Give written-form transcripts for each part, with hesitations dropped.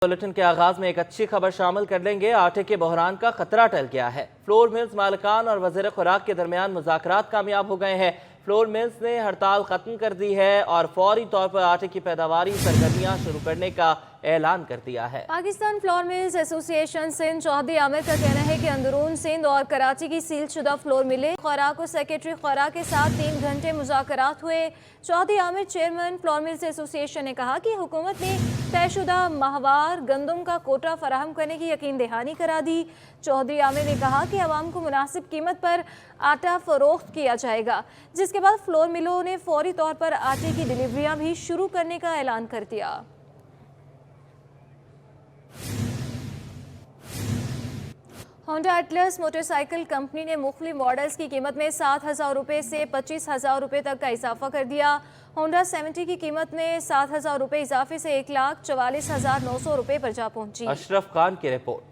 Bulletin کے آغاز میں ایک اچھی خبر شامل کر لیں گے۔ آٹے کے بحران کا خطرہ ٹل گیا ہے۔ فلور ملز مالکان اور وزیر خوراک کے درمیان مذاکرات کامیاب ہو گئے ہیں۔ فلور ملز نے ہڑتال ختم کر دی ہے اور فوری طور پر آٹے کی پیداواری سرگرمیاں شروع کرنے کا اعلان کر دیا ہے۔ پاکستان فلور ملز ایسوسی ایشن سندھ چودھری عامر کا کہنا ہے کہ اندرون سندھ اور کراچی کی سیل شدہ فلور ملیں خوراک اور سیکرٹری خوراک کے ساتھ 3 گھنٹے مذاکرات ہوئے۔ چودھری عامر چیئرمین فلور ملز ایسوسی ایشن نے کہا کہ حکومت نے طے شدہ ماہوار گندم کا کوٹا فراہم کرنے کی یقین دہانی کرا دی۔ چودھری عامر نے کہا کہ عوام کو مناسب قیمت پر آٹا فروخت کیا جائے گا، جس کے بعد فلور ملوں نے فوری طور پر آٹے کی ڈیلیوریاں بھی شروع کرنے کا اعلان کر دیا۔ Honda Atlas motorcycle company نے مختلف ماڈلز کی قیمت میں 7,000 روپے سے 25,000 روپے تک کا اضافہ کر دیا۔ ہونڈا 70 کی قیمت میں 7,000 روپے اضافے سے 1,44,900 روپے پر جا پہنچی۔ اشرف خان کی رپورٹ۔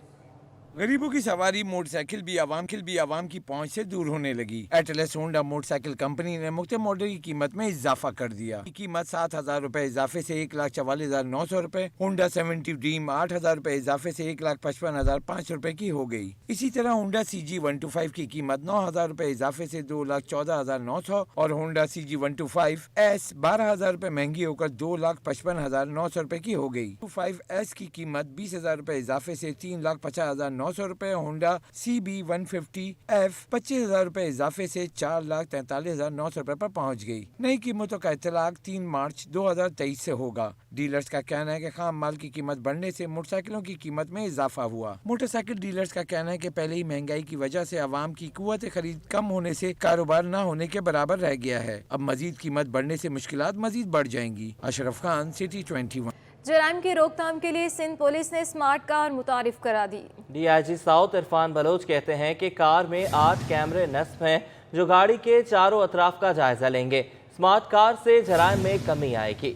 غریبوں کی سواری موٹر سائیکل بھی عوام کی پہنچ سے دور ہونے لگی۔ Atlas Honda motor cycle company نے مختلف ماڈل کی قیمت میں اضافہ کر دیا۔ قیمت 7,000 روپے اضافے سے 1,44,900 روپے، ہونڈا 70 ڈریم 8,000 روپے اضافے سے 1,55,500 روپے کی ہو گئی۔ اسی طرح ہونڈا CG125 کی قیمت 9,000 روپے اضافے سے 2,14,900 اور ہونڈا CG125S 12,000 روپے مہنگی ہو کر 2,55,900 روپے کی ہو گئی۔ 25S کی قیمت 20,000 روپے اضافے سے 3,50,900 روپے، ہونڈا CB150F 25,000 روپے اضافے سے 4,43,900 روپے پر پہنچ گئی۔ نئی قیمتوں کا اطلاق 3 مارچ 2023 سے ہوگا۔ ڈیلرز کا کہنا ہے کہ خام مال کی قیمت بڑھنے سے موٹر سائیکلوں کی قیمت میں اضافہ ہوا۔ موٹر سائیکل ڈیلرز کا کہنا ہے کہ پہلے ہی مہنگائی کی وجہ سے عوام کی قوت خرید کم ہونے سے کاروبار نہ ہونے کے برابر رہ گیا ہے۔ اب مزید قیمت بڑھنے سے مشکلات مزید بڑھ جائیں گی۔ اشرف خان، سٹی 21۔ جرائم کی روک تھام کے لیے سندھ پولیس نے اسمارٹ کار متعارف کرا دی۔ DIG ساؤتھ عرفان بلوچ کہتے ہیں کہ کار میں 8 کیمرے نصب ہیں جو گاڑی کے چاروں اطراف کا جائزہ لیں گے۔ اسمارٹ کار سے جرائم میں کمی آئے گی۔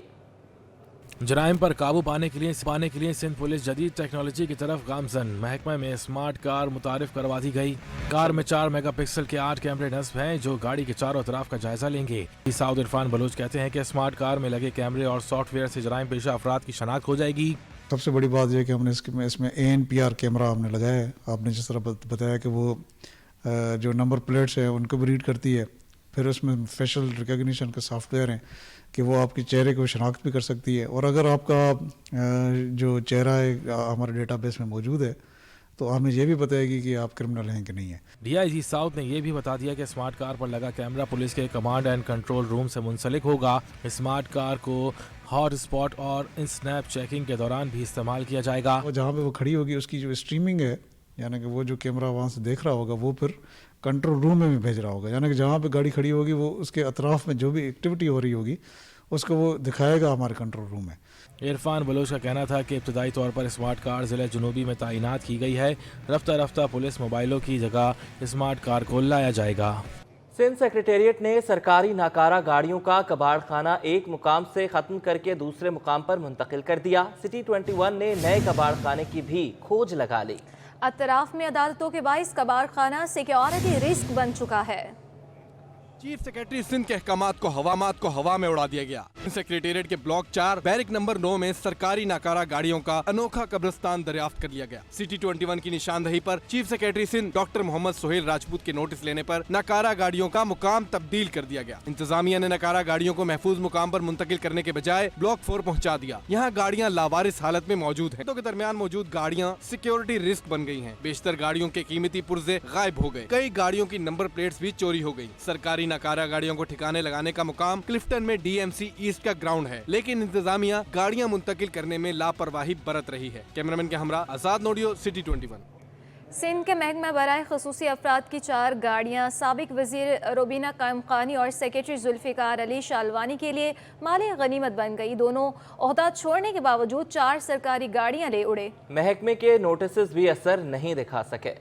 جرائم پر قابو پانے کے لیے سندھ پولیس جدید ٹیکنالوجی کی طرف گامزن۔ محکمہ میں اسمارٹ کار متعارف کروا دی گئی۔ کار میں 4 میگا پکسل کے 8 کیمرے نصب ہیں جو گاڑی کے چاروں اطراف کا جائزہ لیں گے۔ ساؤتھ عرفان بلوچ کہتے ہیں کہ اسمارٹ کار میں لگے کیمرے اور سافٹ ویئر سے جرائم پیشہ افراد کی شناخت ہو جائے گی۔ سب سے بڑی بات یہ ہے کہ ہم نے اس میں ANPR کیمرہ ہم نے لگایا ہے۔ آپ نے جس طرح بتایا کہ وہ جو نمبر پلیٹس ہیں ان کو بھی ریڈ کرتی ہے، پھر اس میں فیشل ریکگنیشن کے سافٹ ویئر ہیں کہ وہ آپ کے چہرے کو شناخت بھی کر سکتی ہے، اور اگر آپ کا جو چہرہ ہے ہمارے ڈیٹا بیس میں موجود ہے تو ہمیں یہ بھی بتائے گی کہ آپ کرمنل ہیں کہ نہیں ہیں۔ DIG ساؤتھ نے یہ بھی بتا دیا کہ اسمارٹ کار پر لگا کیمرہ پولیس کے کمانڈ اینڈ کنٹرول روم سے منسلک ہوگا۔ اسمارٹ کار کو ہاٹ اسپاٹ اور اسنیپ چیکنگ کے دوران بھی استعمال کیا جائے گا۔ جہاں پہ وہ کھڑی ہوگی اس کی جو اسٹریمنگ ہے، یعنی کہ وہ جو کیمرہ وہاں سے دیکھ رہا ہوگا وہ پھر کنٹرول روم میں بھی بھیج رہا ہوگا، یعنی کہ جہاں پہ گاڑی کھڑی ہوگی وہ اس کے اطراف میں جو بھی ایکٹیویٹی ہو رہی ہوگی اس کو وہ دکھائے گا ہمارے کنٹرول روم میں۔ عرفان بلوچ کا کہنا تھا کہ ابتدائی طور پر اسمارٹ کار ضلع جنوبی میں تعینات کی گئی ہے۔ رفتہ رفتہ پولیس موبائلوں کی جگہ اسمارٹ کار کو لایا جائے گا۔ سندھ سیکریٹریٹ نے سرکاری ناکارہ گاڑیوں کا کباڑ خانہ ایک مقام سے ختم کر کے دوسرے مقام پر منتقل کر دیا۔ سٹی 21 نے نئے کباڑ خانے کی بھی کھوج لگا لی۔ اطراف میں عدالتوں کے باعث کباڑ خانہ سیکیورٹی رسک بن چکا ہے۔ چیف سیکریٹری سندھ کے احکامات کو ہوا میں اڑا دیا گیا۔ سیکریٹریٹ کے بلاک 4 بیرک نمبر 9 میں سرکاری ناکارہ گاڑیوں کا انوکھا قبرستان دریافت کر لیا گیا۔ سٹی 21 کی نشاندہی پر چیف سیکریٹری سندھ ڈاکٹر محمد سہیل راجپوت کے نوٹس لینے پر ناکارہ گاڑیوں کا مقام تبدیل کر دیا گیا۔ انتظامیہ نے ناکارہ گاڑیوں کو محفوظ مقام پر منتقل کرنے کے بجائے بلاک 4 پہنچا دیا۔ یہاں گاڑیاں لاوارث حالت میں موجود ہیں۔ تو کے درمیان موجود گاڑیاں سیکیورٹی رسک بن گئی ہیں۔ بیشتر گاڑیوں کے قیمتی پرزے غائب ہو گئے۔ کئی گاڑیوں کی نمبر پلیٹس بھی چوری ہو گئی۔ سرکاری ناکارہ گاڑیوں کو ٹھکانے لگانے کا مقام کلفٹن میں DMC ایسٹ کا گراؤنڈ ہے، لیکن انتظامیہ گاڑیاں منتقل کرنے میں لاپرواہی برت رہی ہے۔ کیمرامین کے ہمراہ آزاد نوڈیو، سٹی 21۔ سندھ کے محکمہ برائے خصوصی افراد کی 4 گاڑیاں سابق وزیر روبینہ قائم خانی اور سیکریٹری ذوالفقار علی شالوانی کے لیے مالی غنیمت بن گئی۔ دونوں عہدہ چھوڑنے کے باوجود 4 سرکاری گاڑیاں لے اڑے۔ محکمے کے نوٹسز بھی اثر نہیں دکھا سکے۔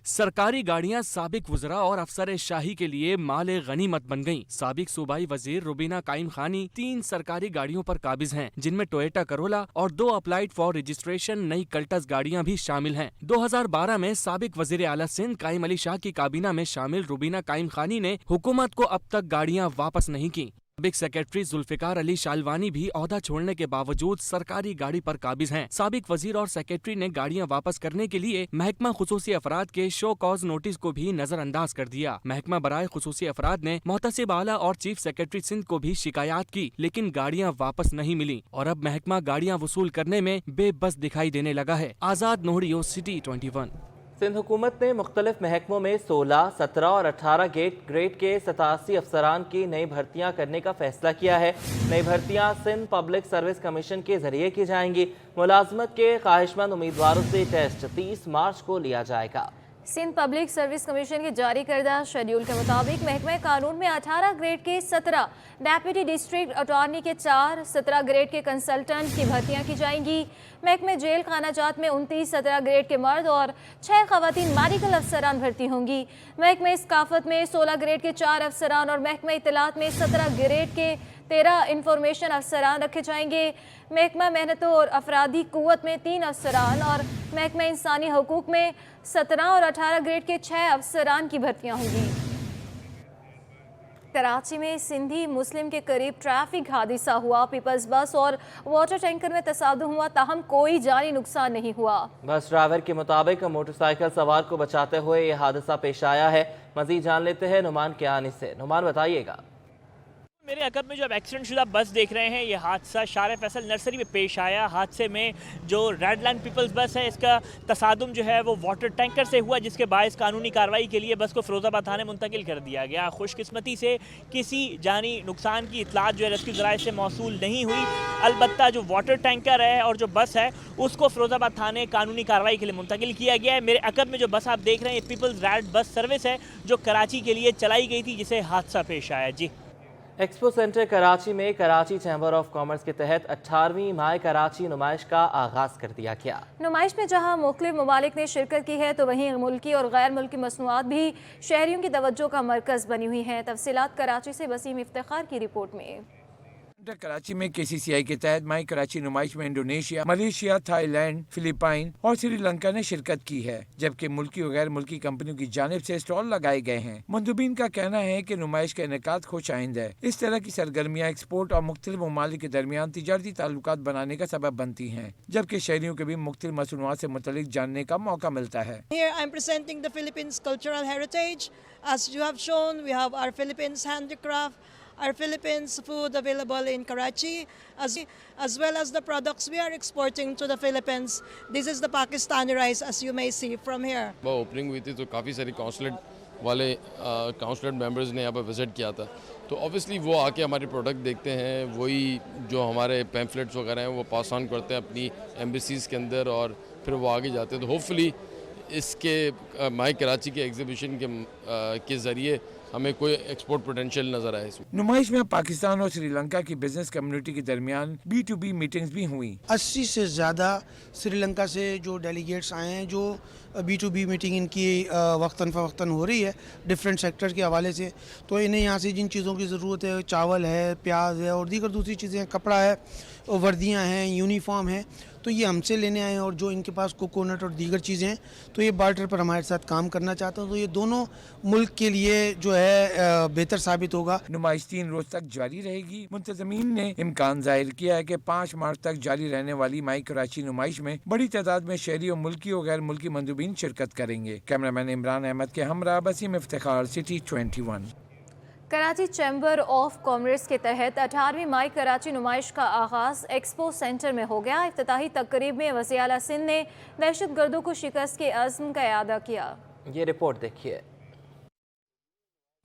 سرکاری گاڑیاں سابق وزراء اور افسر شاہی کے لیے مال غنیمت بن گئیں۔ سابق صوبائی وزیر روبینہ قائم خانی 3 سرکاری گاڑیوں پر قابض ہیں، جن میں ٹویوٹا کرولا اور 2 اپلائیڈ فار رجسٹریشن نئی کلٹس گاڑیاں بھی شامل ہیں۔ 2012 میں سابق وزیر اعلیٰ سندھ قائم علی شاہ کی کابینہ میں شامل روبینہ قائم خانی نے حکومت کو اب تک گاڑیاں واپس نہیں کی۔ साबिक सेक्रेटरी जुल्फिकार अली शालवानी भी ओहदा छोड़ने के बावजूद सरकारी गाड़ी पर काबिज हैं। साबिक वजीर और सेक्रेटरी ने गाड़ियां वापस करने के लिए महकमा खुसूसी अफराद के शो कॉज नोटिस को भी नजरअंदाज कर दिया। महकमा बराए खुसूसी अफराद ने मोहतसिब आला और चीफ सेक्रेटरी सिंध को भी शिकायत की, लेकिन गाड़ियां वापस नहीं मिली और अब महकमा गाड़ियां वसूल करने में बेबस दिखाई देने लगा है। आजाद नोहरियो, सिटी 21। सिंध हुकूमत ने मुख्तलिफ महकमों में 16, 17 और 18 ग्रेड के 87 अफसरान की नई भर्तियां करने का फैसला किया है। नई भर्तियां सिंध पब्लिक सर्विस कमीशन के जरिए की जाएंगी। मुलाजमत के ख्वाहिशमंद उम्मीदवारों से टेस्ट 30 मार्च को लिया जाएगा। सिंध पब्लिक सर्विस कमीशन के जारी करदा शेड्यूल के मुताबिक महकमा कानून में 18 ग्रेड के 17, डेप्यूटी डिस्ट्रिक्ट अटॉर्नी के 4, 17 ग्रेड के कंसल्टेंट की भर्तियां की जाएंगी। महकमे जेल खानाजात में 29 17 ग्रेड के मर्द और 6 खवातीन मेडिकल अफसरान भर्ती होंगी। महकमे सकाफत में 16 ग्रेड के 4 अफसरान और महकमा इत्तलात में 17 ग्रेड के 13 इंफॉर्मेशन अफसरान रखे जाएंगे। महकमा मेहनत और अफरादी कुव्वत में 3 अफसरान और महकमा इंसानी हकूक में 17 और 18 ग्रेड के 6 अफसरान की भर्तियां होंगी। कराची में सिंधी मुस्लिम के करीब ट्रैफिक हादसा हुआ। पीपल्स बस और वाटर टैंकर में तसादुम हुआ, ताहम कोई जानी नुकसान नहीं हुआ। बस ड्राइवर के मुताबिक मोटरसाइकिल सवार को बचाते हुए ये हादसा पेश आया है। मजीद जान लेते हैं नुमान के आने से। नुमान, बताइएगा। मेरे अकब में जो अब एक्सीडेंट शुदा बस देख रहे हैं, ये हादसा शार फैसल नर्सरी में पेश आया। हादसे में जो रेड लाइन पीपल्स बस है, इसका तसादुम जो है वो वाटर टैंकर से हुआ, जिसके बायस कानूनी कार्रवाई के लिए बस को फिरोजाबाद थाने मुंतकिल कर दिया गया। खुशकिस्मती से किसी जानी नुकसान की इतलात जो है रेस्क्यू ज़राए से मौसूल नहीं हुई। अलबत्ता जो वाटर टैंकर है और जो बस है उसको फिरोजाबाद थाने कानूनी कार्रवाई के लिए मुंतकिल किया गया है। मेरे अकब में जो बस आप देख रहे हैं, ये पीपल्स रेड बस सर्विस है जो कराची के लिए चलाई गई थी, जिसे हादसा पेश आया। जी, एक्सपो सेंटर कराची में कराची चैम्बर ऑफ कॉमर्स के तहत 18वीं माय कराची नुमाइश का आगाज कर दिया गया। नुमाइश में जहां मुख्तलिफ ममालिक ने शिरकत की है, तो वहीं मुल्की और गैर मुल्की मसनूआत भी शहरियों की तवज्जो का मरकज बनी हुई हैं। तफसीलात कराची से वसीम इफ्तिखार की रिपोर्ट में। कराची में KCCI के तहत माई कराची नुमाइश में इंडोनेशिया, मलेशिया, थाईलैंड, फिलिपाइन और श्रीलंका ने शिरकत की है, जबकि मुल्की और गैर मुल्की कंपनियों की जानिब से स्टॉल लगाए गए हैं। मंदुबीन का कहना है कि नुमाइश का इनेकाद खुश आइंद है। इस तरह की सरगर्मियाँ एक्सपोर्ट और मुख्तलिफ ममालिक के दरमियान तिजारती ताल्लुकात बनाने का सबब बनती हैं, जबकि शहरियों के भी मुख्तलिफ मसनूआत से मुतल्लिक जानने का मौका मिलता है। Here I am presenting the Philippines cultural heritage. As you have shown, we have our Philippines handicraft, our Philippines food available in Karachi, as well as the products we are exporting to the Philippines. This is the Pakistani rice, as you may see from here. वो opening हुई थी तो काफ़ी सारी consulate वाले consulate members ने यहाँ पर विज़िट किया था, तो ऑब्वियसली वो आके हमारे प्रोडक्ट देखते हैं, वही जो हमारे पैम्फलेट्स वगैरह हैं वो पास ऑन करते हैं अपनी एम्बेसीज़ के अंदर और फिर वो आगे जाते हैं। तो होपफुली इसके माई कराची के एग्जीबिशन के ज़रिए हमें कोई एक्सपोर्ट पोटेंशियल नजर आए। नुमाइश में पाकिस्तान और श्रीलंका की बिजनेस कम्युनिटी के दरमियान B2B मीटिंग्स भी हुई। 80 से ज़्यादा श्रीलंका से जो डेलीगेट्स आए हैं, जो B2B मीटिंग इनकी वक्तन फ़वक्तन हो रही है डिफरेंट सेक्टर के हवाले से। तो इन्हें यहाँ से जिन चीज़ों की ज़रूरत है, चावल है, प्याज है और दीगर दूसरी चीज़ें हैं, कपड़ा है, वर्दियाँ हैं, यूनिफॉर्म है, तो ये हमसे लेने आए हैं। और जो इनके पास कोकोनट और दीगर चीज़ें हैं, तो ये बार्टर पर हमारे साथ काम करना चाहते हैं। तो ये दोनों मुल्क के लिए जो है बेहतर साबित होगा। नुमाइश 3 रोज तक जारी रहेगी। मुंतज़मीन ने इम्कान जाहिर किया है कि 5 मार्च तक जारी रहने वाली माई कराची नुमाइश में बड़ी तादाद में शहरी और मुल्की और गैर मुल्की मंदुबीन शिरकत करेंगे। कैमरामैन इमरान अहमद के हमरा Waseem Iftikhar, city 21। Karachi chamber of commerce के तहत 18वीं माई कराची नुमाइश का आगाज़ एक्सपो सेंटर में हो गया। इफ्तिताही तकरीब में वज़ीर आला सिंध ने दहशत गर्दों को शिकस्त के अज़्म का इआदा किया। ये रिपोर्ट देखिए।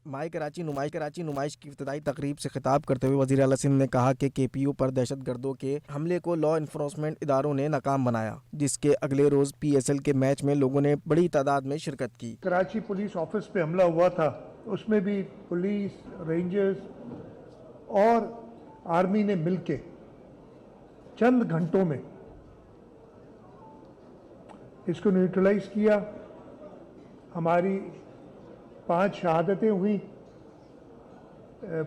माई कराची नुमाइश की इफ्तिताई तकरीब से खिताब करते हुए वज़ीर आला सिंध ने कहा कि KPU पर दहशत गर्दों के हमले को लॉ इन्फोर्समेंट इदारों ने नाकाम बनाया, जिसके अगले रोज़ PSL के मैच में लोगों ने बड़ी तादाद में शिरकत की। कराची पुलिस ऑफिस पे हमला हुआ था, उसमें भी पुलिस, रेंजर्स और आर्मी ने मिलके चंद घंटों में इसको न्यूट्रलाइज किया। हमारी 5 शहादतें हुई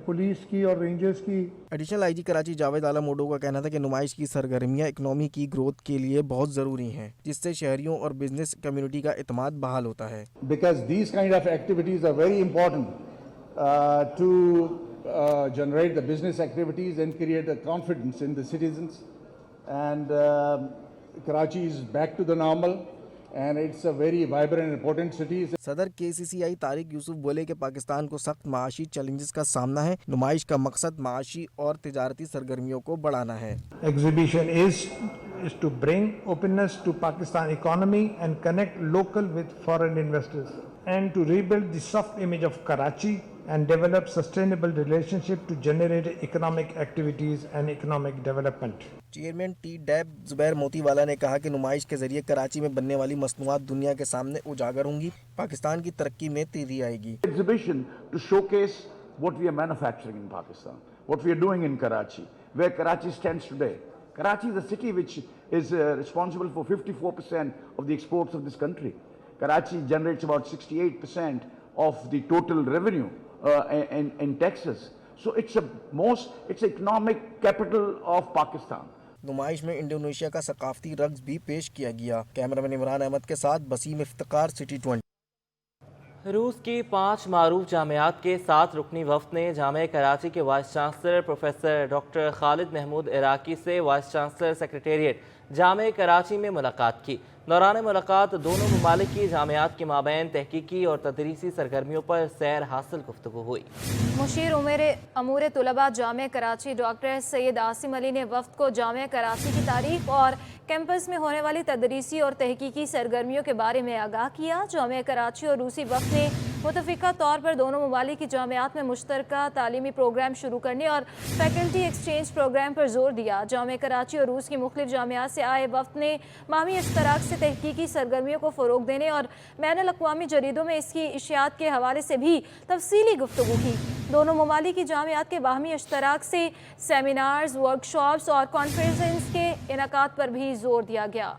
पुलिस की और रेंजर्स की। एडिशनल IG कराची जावेद आलम ओडो का कहना था कि नुमाइश की सरगर्मियाँ इकनॉमी की ग्रोथ के लिए बहुत ज़रूरी हैं, जिससे शहरियों और बिजनेस कम्युनिटी का इत्मीनान बहाल होता है। Because these kind of activities are very important to generate the business activities and create the confidence in the citizens. And Karachi is back to the normal. And it's a very vibrant and important city. सदर KCCI Tariq Yusuf बोले कि पाकिस्तान को सख्त माशी challenges का सामना है। नुमाइश का मकसद माशी और तिजारती सरगर्मियों को बढ़ाना है। Exhibition is to bring openness to Pakistan economy and connect local with foreign investors and to rebuild the soft image of Karachi and develop sustainable relationship to generate economic activities and economic development. Chairman TDAB Zubair Motiwala ने कहा कि नुमाइश के जरिए कराची में बनने वाली मसनूआत दुनिया के सामने उजागर होंगी, पाकिस्तान की तरक्की में तेजी आएगी। Exhibition to showcase what we are manufacturing in Pakistan, what we are doing in Karachi, where Karachi stands today. Karachi is a city which is responsible for 54% of the exports of this country. Karachi generates about 68% of the total revenue in Texas. So it's economic capital of Pakistan. नुमाइश में Indonesia का सकाफती रक्स भी पेश किया गया। Cameraman Imran Ahmed के साथ Basim Iftikhar, city 20। रूस की 5 मारूफ जामियात के 7 रुकनी वफ्द ने जामिया कराची के vice chancellor professor doctor Khalid Mahmood Iraqi से vice chancellor secretariat Jamia Karachi में मुलाकात की। दौरान मुलाकात दोनों ममालिक की जामियात के माबैन तहकीकी और तदरीसी सरगर्मियों पर सैर हासिल गुफ्तगू हुई। मुशीर अमूर तुलबा जामिया कराची डॉक्टर सैयद आसिम अली ने वफ्द को जामिया कराची की तारीख और कैंपस में होने वाली तदरीसी और तहकीकी सरगर्मियों के बारे में आगाह किया। जामिया कराची और रूसी वफ्द ने मुतफ़िका तौर पर दोनों ममालिक की जामियात में मुश्तरका तालीमी प्रोग्राम शुरू करने और फैकल्टी एक्सचेंज प्रोग्राम पर जोर दिया। जामिया कराची और रूस की मुख्तलिफ जामियात से आए वफ्द ने बाहमी इश्तराक से तहकीकी सरगर्मियों को फ़रोग़ देने और बैनुल अक़वामी जरीदों में इसकी इशियात के हवाले से भी तफसीली गुफ्तगू की। दोनों ममालिक की जामियात के बाहमी इश्तराक से सेमिनार्स, वर्कशॉप्स और कॉन्फ्रेंसेस के इनकाद पर भी जोर दिया गया।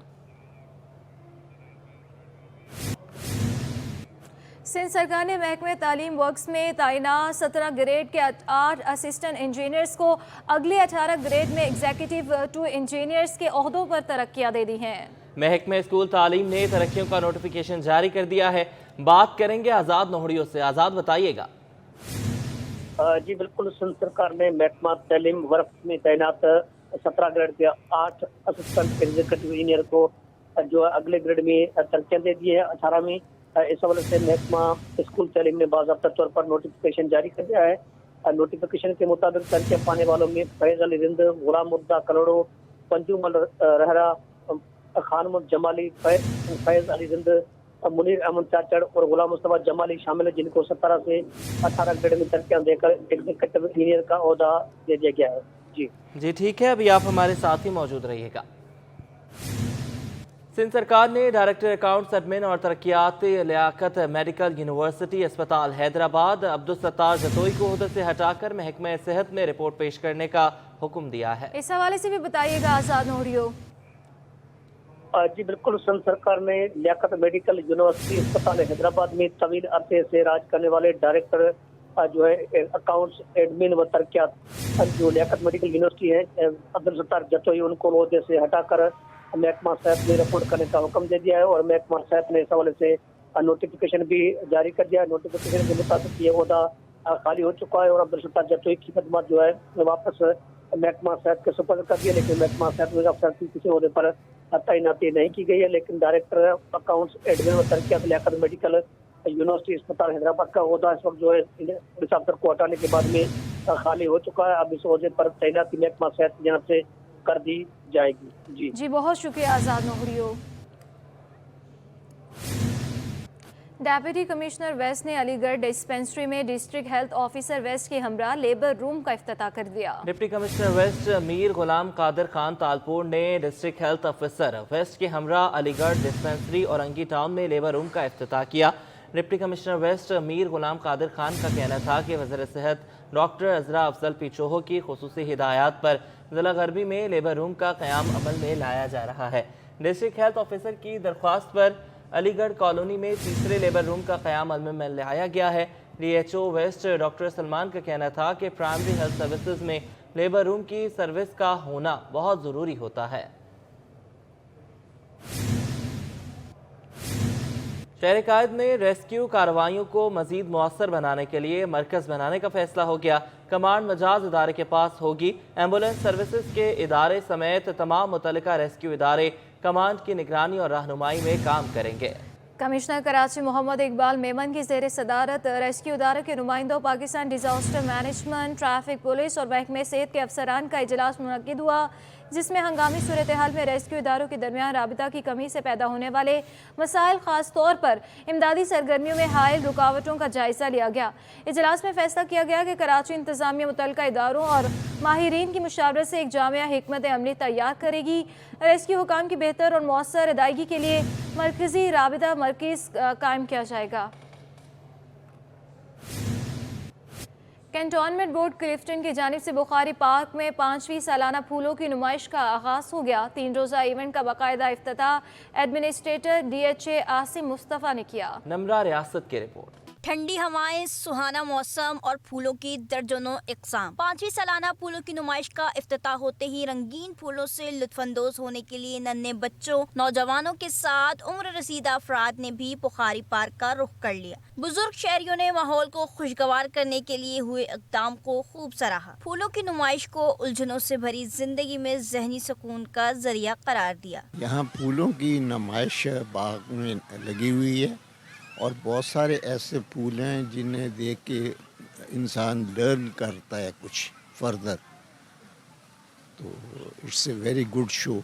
सिंध सरकार ने महकमे तालीम वर्क्स में तैनात 17 ग्रेड के 8 असिस्टेंट इंजीनियर्स को अगले 18 ग्रेड में एग्जीक्यूटिव 2 इंजीनियर्स के ओहदों पर तरक्कियां दे दी हैं। महकमे स्कूल तालीम ने तरक्कियों का नोटिफिकेशन जारी कर दिया है। बात करेंगे आज़ाद नोहड़ियों से। आज़ाद, बताइएगा। जी बिल्कुल, सिंध सरकार ने महकमा तालीम वर्क्स में तैनात 17 ग्रेड के 8 असिस्टेंट एग्जीक्यूटिव इंजीनियर को जो अगले ग्रेड में तरक्कियां दे दी है। 18 में इस हवाले से महकमा स्कूल तालीम ने बाज़ाब्ता तौर पर नोटिफिकेशन जारी कर दिया है। नोटिफिकेशन के मुताबिक तरक्कियां पाने वालों में फैज़ अली रिंद, गुलाम मुद्दा कलोड़ो, पंजुमल रहरा, खान जमाली, फैज़ अली रिंद, मुनीर अहमद चाचड़ और गुलाम मुस्तफा जमाली शामिल है, जिनको 17 से 18 ग्रेड में तरक्कियां देकर एग्जीक्यूटिव इंजीनियर का ओहदा दे दिया गया है। जी ठीक है, अभी आप हमारे साथ ही मौजूद रहिएगा। सिंध सरकार ने डायरेक्टर अकाउंट्स एडमिन और तरक्याती लियाकत मेडिकल यूनिवर्सिटी अस्पताल हैदराबाद अब्दुल सत्तार जतोई को ओहदे से हटाकर महकमा सेहत में रिपोर्ट पेश करने का हुक्म दिया है। इस हवाले से भी बताइएगा आज़ाद नोहड़ियों। जी बिल्कुल, सिंध सरकार ने लियाकत मेडिकल यूनिवर्सिटी अस्पताल हैदराबाद में तवील अरसे से राज करने वाले डायरेक्टर जो है अकाउंट्स एडमिन व तरक्यात जो लियाकत मेडिकल यूनिवर्सिटी है अब्दुल सत्तार जतोई, उनको ओहदे से हटाकर महकमा सेहत में रिपोर्ट करने का हुक्म दे दिया है और महकमा सेहत ने इस हवाले से नोटिफिकेशन भी जारी कर दिया है। नोटिफिकेशन के मुताबिक ये ओहदा खाली हो चुका है और अब्दुल सत्तार जतोई की खिदमत जो है वापस महकमा सेहत के सुपर्द कर दिया, लेकिन महकमा सेहत में अफसर की किसी ओहदे पर तैनाती नहीं की गई है। लेकिन डायरेक्टर अकाउंट्स एडमिन व तरक्यात लियाकत मेडिकल यूनिवर्सिटी अस्पताल हैदराबाद का ओहदा इस वक्त जो है पुलिस अफसर को हटाने के बाद में खाली हो चुका है। अब इस ओहदे पर तैनाती महकमा सेहत की जानब से कर दी जाएगी। जी बहुत शुक्रिया आज़ाद नोहड़ियों। डेप्यूटी कमिश्नर वेस्ट ने अलीगढ़ डिस्पेंसरी में डिस्ट्रिक्ट हेल्थ ऑफिसर वेस्ट के हमरा लेबर रूम का इफ्तिताह कर दिया। Deputy commissioner waste Mir Ghulam Qadir Khan Talpur ने डिस्ट्रिक्ट हेल्थ ऑफिसर वेस्ट के हमरा अलीगढ़ डिस्पेंसरी और अंगी टाउन में लेबर रूम का इफ्तिताह किया। Deputy commissioner waste Mir Ghulam Qadir Khan का कहना था कि वज़ीर सेहत डॉक्टर अजरा अफजल पिचोहो की खुसूसी हिदायत पर ज़िला गरबी में लेबर रूम का क़याम अमल में लाया जा रहा है। डिस्ट्रिक्ट हेल्थ ऑफिसर की दरख्वास्त पर अलीगढ़ कॉलोनी में तीसरे लेबर रूम का क़याम अमल में लाया गया है। DHO वेस्ट डॉक्टर सलमान का कहना था कि प्राइमरी हेल्थ सर्विसेज में लेबर रूम की सर्विस का होना बहुत ज़रूरी होता है। शहर कायद में रेस्क्यू कार्रवाइयों को मजीद मौसर बनाने के लिए मरकज़ बनाने का फैसला हो गया। कमांड मजाज इदारे के पास होगी। एम्बुलेंस सर्विसेज के इदारे समेत तमाम मुतल्लिका रेस्क्यू इदारे कमांड की निगरानी और रहनुमाई में काम करेंगे। कमिश्नर कराची मोहम्मद इकबाल मेमन की ज़ेर सदारत रेस्क्यू इदारे के नुमाइंदों, Pakistan disaster management, traffic police और महकमे सेहत के अफसरान का इजलास मुनक्किद हुआ, जिसमें हंगामी सूरत हाल में रेस्क्यू इदारों के दरमियान राबिता की कमी से पैदा होने वाले मसाइल, ख़ास तौर पर इमदादी सरगर्मियों में हायल रुकावटों का जायज़ा लिया गया। इजलास में फैसला किया गया कि कराची इंतज़ामिया मुतल्लिका इदारों और माहिरीन की मुशावरत से एक जामिया हिकमत अमली तैयार करेगी। रेस्क्यू हुकाम की बेहतर और मौसर अदायगी के लिए मरकज़ी राबिता मरकज़ कायम किया जाएगा। कैंटोनमेंट बोर्ड क्लिफ्टन की जानिब से बुखारी पार्क में 5वीं सालाना फूलों की नुमाइश का आगाज़ हो गया। 3 रोज़ा इवेंट का बाकायदा इफ्तिताह एडमिनिस्ट्रेटर DHA आसिम मुस्तफ़ा ने किया। नमरा रियासत की रिपोर्ट। ठंडी हवाएं, सुहाना मौसम और फूलों की दर्जनों इक़साम। 5वीं सालाना फूलों की नुमाइश का इफ्तिताह होते ही रंगीन फूलों से लुत्फानंदोज होने के लिए नन्हे बच्चों, नौजवानों के साथ उम्र रसीदा अफराद ने भी बुखारी पार्क का रुख कर लिया। बुजुर्ग शहरियों ने माहौल को खुशगवार करने के लिए हुए इक़दाम को खूब सराहा। फूलों की नुमाइश को उलझनों से भरी जिंदगी में ज़हनी सुकून का जरिया करार दिया। यहाँ फूलों की नुमाइश बाग में लगी हुई है और बहुत सारे ऐसे फूल हैं जिन्हें देख के इंसान लर्न करता है कुछ फर्दर, तो it's a very good show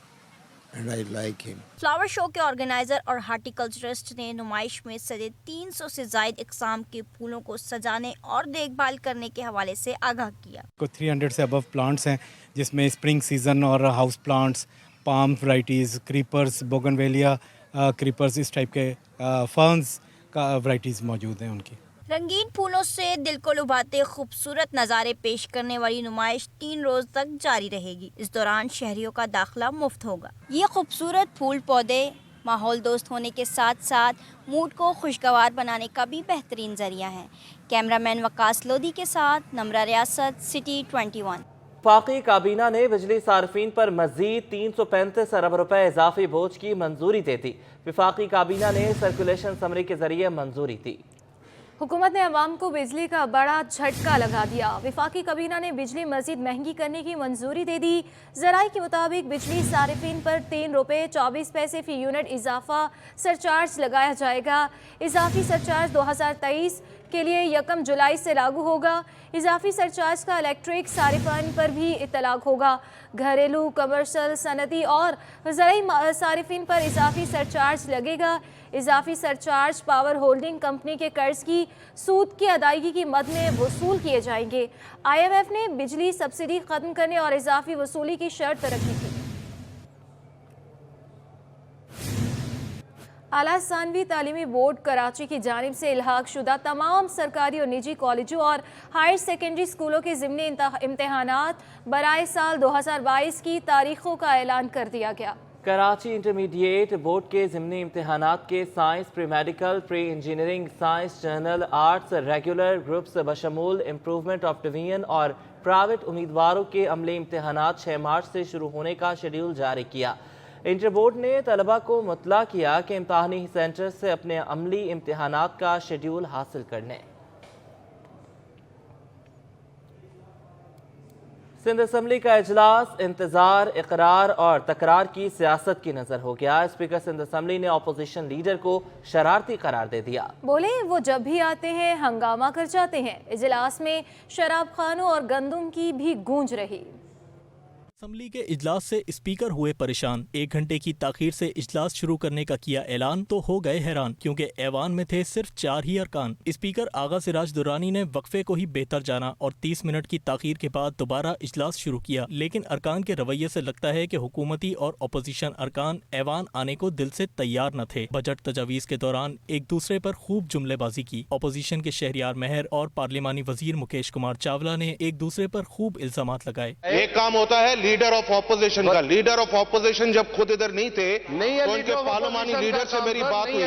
and I like him. Flower show के ऑर्गेनाइजर और हार्टिकल्चरिस्ट ने नुमाइश में सजे 300 से ज़ायद इक़साम के फूलों को सजाने और देखभाल करने के हवाले से आगाह किया। 300 से अबव प्लांट्स हैं, जिसमें स्प्रिंग सीजन और house plants, palm varieties, creepers, bougainvillea creepers, इस टाइप के फर्न्स का वैराइटीज़ मौजूद हैं उनकी। रंगीन फूलों से दिल को लुभाते खूबसूरत नज़ारे पेश करने वाली नुमाइश 3 रोज तक जारी रहेगी। इस दौरान शहरियों का दाखिला मुफ्त होगा। ये खूबसूरत फूल पौधे माहौल दोस्त होने के साथ साथ मूड को खुशगवार बनाने का भी बेहतरीन जरिया है। कैमरामैन वकास लोधी के साथ नमरा रियासत, सिटी 21। वफाकी काबीना ने बिजली सार्फिन पर मजीद 335 अरब रुपए इजाफी बोझ की मंजूरी दे दी। वफाकी काबीना ने सर्कुलेशन समरी के जरिए मंजूरी दी। हुकूमत ने अवाम को बिजली का बड़ा झटका लगा दिया। वफाकी काबीना ने बिजली मजीद महंगी करने की मंजूरी दे दी। ज़राए के मुताबिक बिजली सारिफिन पर 3 रुपये 24 पैसे फी यूनिट इजाफा सरचार्ज लगाया जाएगा। इजाफी सरचार्ज 2023 के लिए 1 जुलाई से लागू होगा। इजाफी सरचार्ज का इलेक्ट्रिक सारिफिन पर भी इतलाक होगा। घरेलू, कमर्शल, सनती और ज़राई सारिफिन पर इजाफी सरचार्ज लगेगा। इजाफी सरचार्ज पावर होल्डिंग कंपनी के कर्ज की सूद की अदायगी की मद में वसूल किए जाएंगे। IMF ने बिजली सब्सिडी खत्म करने और इजाफी वसूली की शर्त रखी थी। आला सानवी तालीमी बोर्ड कराची की जानिब से इल्हाक शुदा तमाम सरकारी और निजी कॉलेजों और हायर सेकेंडरी स्कूलों के ज़िमनी इम्तहानात बराए साल 2022 की तारीखों का ऐलान कर दिया गया। कराची इंटरमीडिएट बोर्ड के ज़िमनी इम्तहानात के science, pre medical, pre engineering, science, general, arts, regular groups बशमूल इम्प्रूवमेंट ऑफ डिवीजन और प्राइवेट उम्मीदवारों के अमली इम्तहानात 6 मार्च से शुरू होने का शेड्यूल जारी किया। इंटर बोर्ड ने तलबा को मुतला किया कि इम्तहानी सेंटर से अपने अमली इम्तहानात का शेड्यूल हासिल कर लें। सिंध असम्बली का इजलास इंतजार, इकरार और तकरार की सियासत की नजर हो गया। स्पीकर सिंध असम्बली ने अपोजिशन लीडर को शरारती करार दे दिया। बोले वो जब भी आते हैं हंगामा कर जाते हैं। इजलास में शराब खानों और गंदम की भी गूंज रही। असम्बली के इजलास से स्पीकर हुए परेशान। 1 घंटे की ताखीर से इजलास शुरू करने का किया ऐलान तो हो गए हैरान, क्योंकि ऐवान में थे सिर्फ 4 ही अरकान। स्पीकर आगा सिराज दुरानी ने वक्फे को ही बेहतर जाना और 30 मिनट की ताखीर के बाद दोबारा इजलास शुरू किया। लेकिन अरकान के रवैये से लगता है कि हुकूमती और अपोजिशन अरकान ऐवान आने को दिल से तैयार न थे। बजट तजावीज के दौरान एक दूसरे पर खूब जुमलेबाजी की। अपोजिशन के शहरियार मेहर और पार्लिमानी वजीर मुकेश कुमार चावला ने एक दूसरे पर खूब इल्जामात लगाए। एक काम होता है लीडर ऑफ ऑपोजिशन का। लीडर ऑफ ऑपोजिशन जब खुद इधर नहीं थे तो उनके पार्लिमानी लीडर से मेरी बात हुई,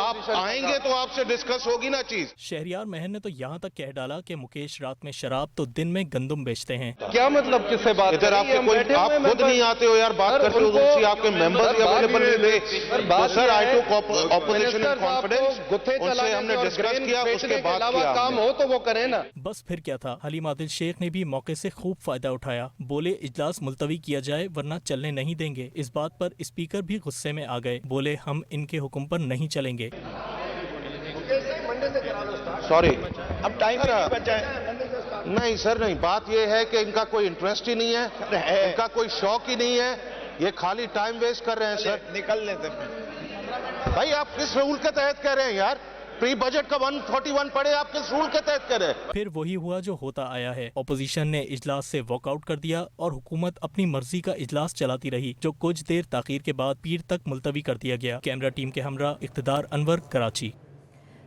आप आएंगे तो आपसे डिस्कस होगी ना चीज। शहरियार महर ने तो यहाँ तक कह डाला कि मुकेश रात में शराब तो दिन में गंदम बेचते हैं। क्या मतलब किससे बात? इधर आपके कोई, आप खुद नहीं आते हो यार, बात करते हो दूसरी, आपके मेंबर्स अवेलेबल नहीं थे। तो sir I too opposition in confidence, उनसे हमने डिस्कस किया, उसके बाद किया काम हो तो वो करें ना। बस फिर क्या था, हलीम आदिल शेख ने भी मौके से खूब फायदा उठाया। बोले इजलास मुलतवी किया जाए वरना चलने नहीं देंगे। इस बात पर स्पीकर भी गुस्से में आ गए। बोले हम इनके हुक्म पर नहीं चलेंगे। सॉरी, अब टाइम नहीं सर, नहीं, बात ये है कि इनका कोई इंटरेस्ट ही नहीं है, इनका कोई शौक ही नहीं है, ये खाली टाइम वेस्ट कर रहे हैं सर। निकल लेते भाई, आप किस रूल के तहत कह रहे हैं यार? प्री बजट का 141 पड़े, आप किस रूल के तहत कह रहे हैं? फिर वही हुआ जो होता आया है। अपोजिशन ने इजलास से वॉकआउट कर दिया और हुकूमत अपनी मर्जी का इजलास चलाती रही, जो कुछ देर ताखीर के बाद पीर तक मुलतवी कर दिया गया। कैमरा टीम के हमरा इक़्तिदार अनवर, कराची।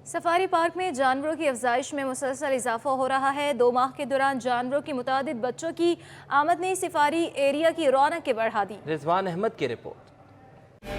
सफारी पार्क में जानवरों की अफजाइश में मुसलसल इजाफा हो रहा है। 2 माह के दौरान जानवरों की मुतादिद बच्चों की आमद ने सफारी एरिया की रौनक बढ़ा दी। रिजवान अहमद की रिपोर्ट।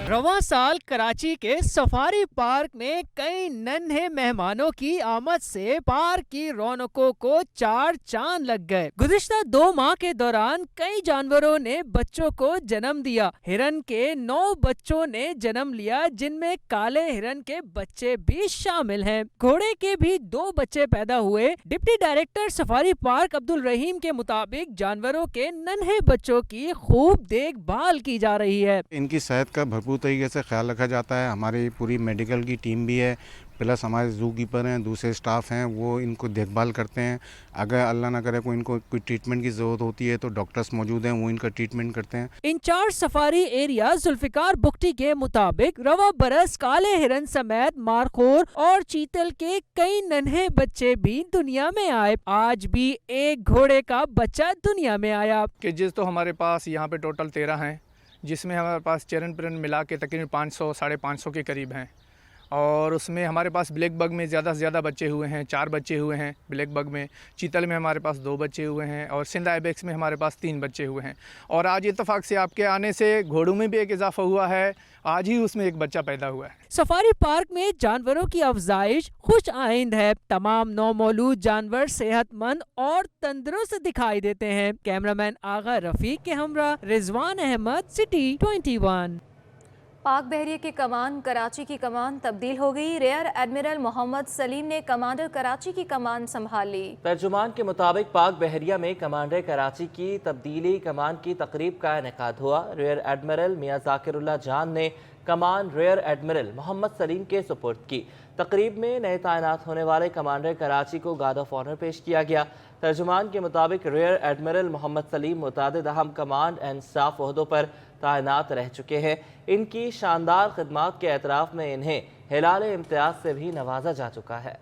रवां साल कराची के सफारी पार्क में कई नन्हे मेहमानों की आमद से पार्क की रौनकों को 4 चांद लग गए। गुज़िश्ता 2 माह के दौरान कई जानवरों ने बच्चों को जन्म दिया। हिरन के 9 बच्चों ने जन्म लिया, जिनमें काले हिरन के बच्चे भी शामिल हैं। घोड़े के भी 2 बच्चे पैदा हुए। Deputy director safari park Abdul Rahim के मुताबिक जानवरों के नन्हे बच्चों की खूब देखभाल की जा रही है। इनकी सेहत का भरपूर तरीके से ख्याल रखा जाता है। हमारी पूरी मेडिकल की टीम भी है, प्लस हमारे ज़ू कीपर हैं, दूसरे स्टाफ हैं, वो इनको देखभाल करते हैं। अगर अल्लाह ना करे इनको कोई ट्रीटमेंट की ज़रूरत होती है तो डॉक्टर्स मौजूद हैं, वो इनका ट्रीटमेंट करते हैं। In charge safari area Zulfikar Bugti के मुताबिक रवा बरस काले हिरन समेत मारखोर और चीतल के कई नन्हे बच्चे भी दुनिया में आए। आज भी एक घोड़े का बच्चा दुनिया में आया। केजेस तो हमारे पास यहाँ पे टोटल 13 हैं, जिसमें हमारे पास चरण पिरन मिला के तकरीबन 500 साढ़े 500 के करीब हैं। और उसमें हमारे पास ब्लैक बग में ज़्यादा से ज़्यादा बच्चे हुए हैं, 4 बच्चे हुए हैं ब्लैक बग में। चीतल में हमारे पास 2 बच्चे हुए हैं और सिंध आइबेक्स में हमारे पास 3 बच्चे हुए हैं। और आज इत्तेफाक से आपके आने से घोड़ों में भी एक इजाफा हुआ है, आज ही उसमें एक बच्चा पैदा हुआ है। सफारी पार्क में जानवरों की अफजाइश खुश आइंद है। तमाम नौमौलूद जानवर सेहतमंद और तंदुरुस्त दिखाई देते हैं। कैमरामैन आगा रफीक के हमरा रिजवान अहमद, सिटी 21। पाक बहरिया की कमान कराची की कमान तब्दील हो गई। रियर एडमिरल मोहम्मद सलीम ने कमांडर कराची की कमान संभाल ली। तर्जुमान के मुताबिक पाक बहरिया में कमांडर कराची की तब्दीली कमान की तकरीब का इनेकाद हुआ। रियर एडमिरल मियां जाकिरुल्लाह जान ने कमान रियर एडमिरल मोहम्मद सलीम के सुपुर्द की। तकरीब में नए तैनात होने वाले कमांडर कराची को गार्ड ऑफ ऑनर पेश किया गया। तर्जुमान के मुताबिक रियर एडमिरल मोहम्मद सलीम मुतादिद अहम कमांड एंड स्टाफ ओहदों पर तैनात रह चुके हैं। इनकी शानदार खिदमात के एतराफ़ में इन्हें हिलाल इम्तियाज़ से भी नवाजा जा चुका है।